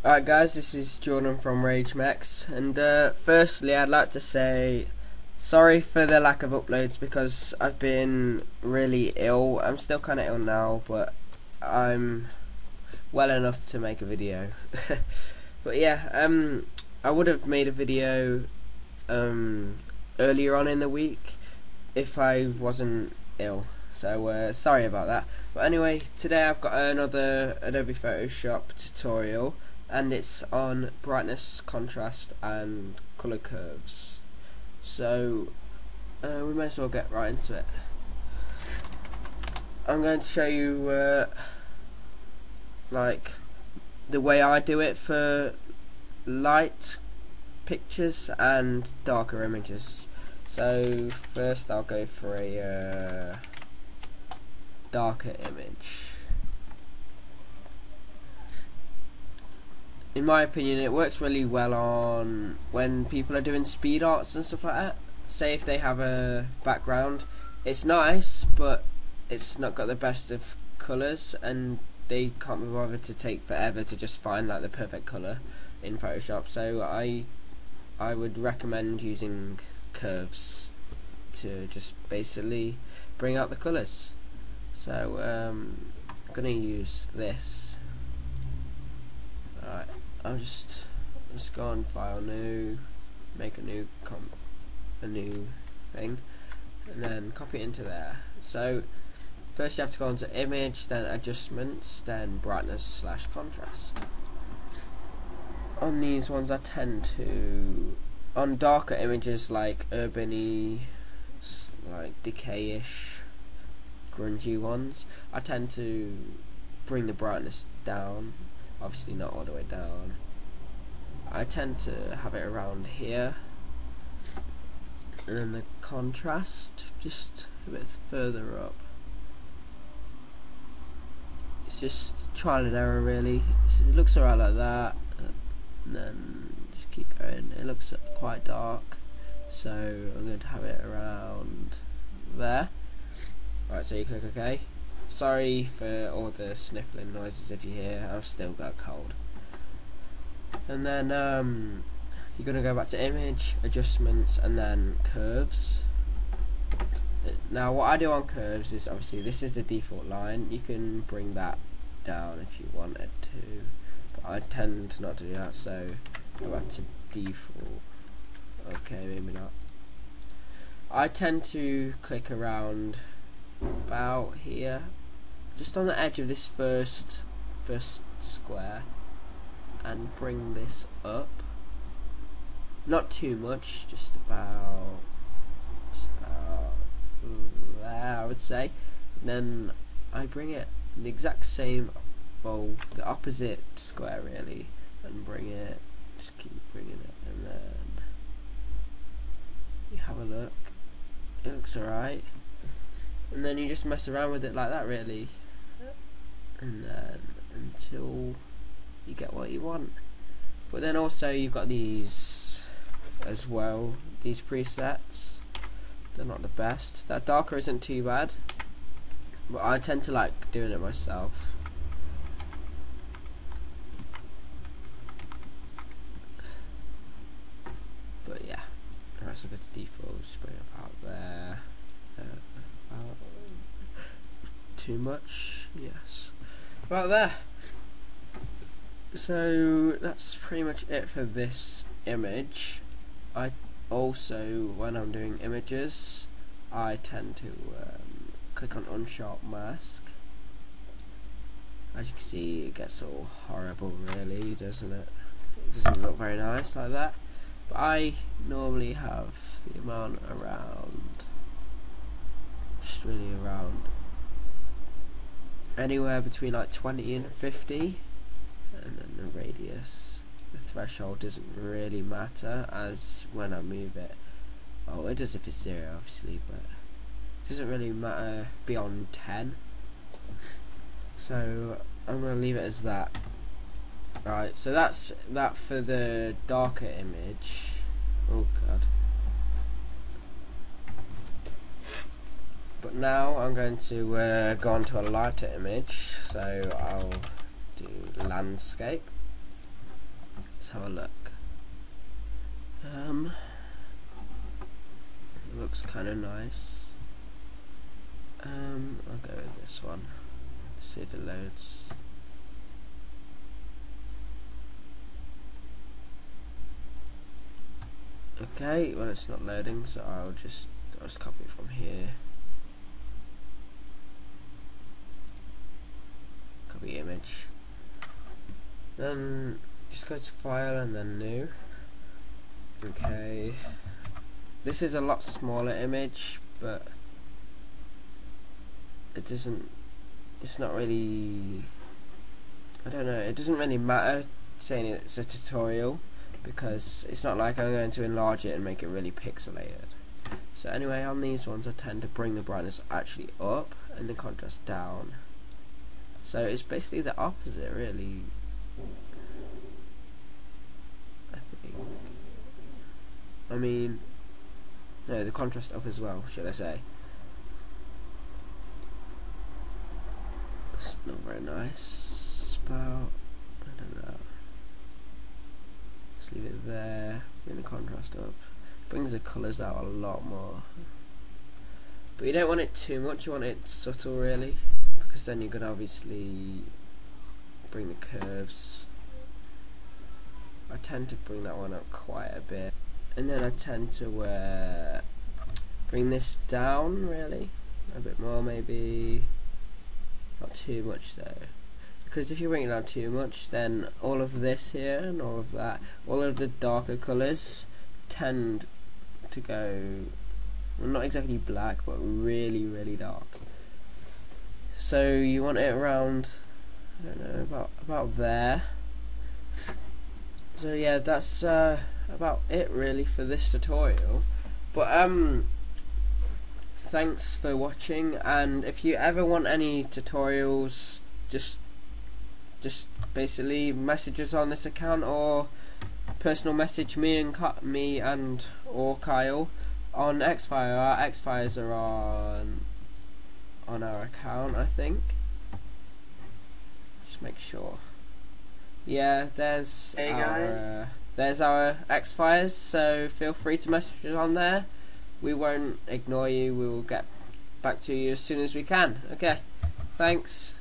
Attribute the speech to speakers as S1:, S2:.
S1: Alright guys, this is Jordan from RageMekz, and firstly I'd like to say sorry for the lack of uploads because I've been really ill. I'm still kinda ill now, but I'm well enough to make a video. But yeah, I would have made a video earlier on in the week if I wasn't ill, so sorry about that. But anyway, today I've got another Adobe Photoshop tutorial, and it's on brightness, contrast and color curves. So we may as well get right into it. I'm going to show you like the way I do it for light pictures and darker images. So first I'll go for a darker image. In my opinion, it works really well on when people are doing speed arts and stuff like that. Say if they have a background, it's nice, but it's not got the best of colours, and they can't be bothered to take forever to just find like the perfect colour in Photoshop. So I would recommend using curves to just basically bring out the colours. So I'm gonna use this. Alright, I'll just go on File, New, make a new thing, and then copy it into there. So first you have to go onto Image, then Adjustments, then Brightness / Contrast. On these ones I tend to, on darker images like urban-y, like decay-ish, grungy ones, I tend to bring the brightness down. Obviously not all the way down. I tend to have it around here, and then the contrast just a bit further up. It's just trial and error really. It looks alright like that, and then just keep going. It looks quite dark, so I'm going to have it around there. Right, so you click OK. Sorry for all the sniffling noises if you hear. I've still got a cold. And then you're going to go back to Image, Adjustments, and then Curves. Now what I do on curves is, obviously this is the default line. You can bring that down if you wanted to, but I tend not to do that, so go back to default. Okay, maybe not. I tend to click around about here, just on the edge of this first square, and bring this up. Not too much, just about there, I would say. And then I bring it the exact same, well, the opposite square really, and bring it, just keep bringing it, and then you have a look. It looks alright. And then you just mess around with it like that really, and then until you get what you want. But then also you've got these as well, these presets. They're not the best. That darker isn't too bad, but I tend to like doing it myself. But yeah, alright, so go to default, just bring it about there. About too much, yes, about there. So that's pretty much it for this image. I also, when I'm doing images, I tend to click on Unsharp Mask. As you can see, it gets all horrible really, doesn't it? It doesn't look very nice like that. But I normally have the amount around, just really around, anywhere between like 20 and 50, and then the radius, the threshold doesn't really matter, as when I move it, oh it does if it's 0 obviously, but it doesn't really matter beyond 10, so I'm going to leave it as that. Right, so that's that for the darker image. Oh god. But now I'm going to go on to a lighter image, so I'll do landscape. have a look. It looks kind of nice. I'll go with this one. See if it loads. Okay, well it's not loading, so I'll just copy it from here. Copy image. Then just go to file and then new. Okay. This is a lot smaller image, but it's not really, I don't know, it doesn't really matter saying it's a tutorial, because it's not like I'm going to enlarge it and make it really pixelated. So anyway, on these ones I tend to bring the brightness actually up and the contrast down. So it's basically the opposite, really. I mean, no, the contrast up as well, should I say. It's not very nice. About, I don't know. Let's leave it there. Bring the contrast up. Brings the colours out a lot more. But you don't want it too much, you want it subtle really, because then you're going to obviously bring the curves. I tend to bring that one up quite a bit. And then I tend to bring this down really a bit more, maybe not too much though, because if you bring it down too much, then all of this here and all of that, all of the darker colours tend to go, well, not exactly black, but really really dark. So you want it around, I don't know, about there. So yeah, that's about it really for this tutorial. But thanks for watching, and if you ever want any tutorials, just basically message us on this account, or personal message me and or Kyle on Xfire. Our Xfires are on our account, I think. Just make sure. Yeah, there's there's our Xfires, so feel free to message us on there. We won't ignore you, we will get back to you as soon as we can. Okay, thanks.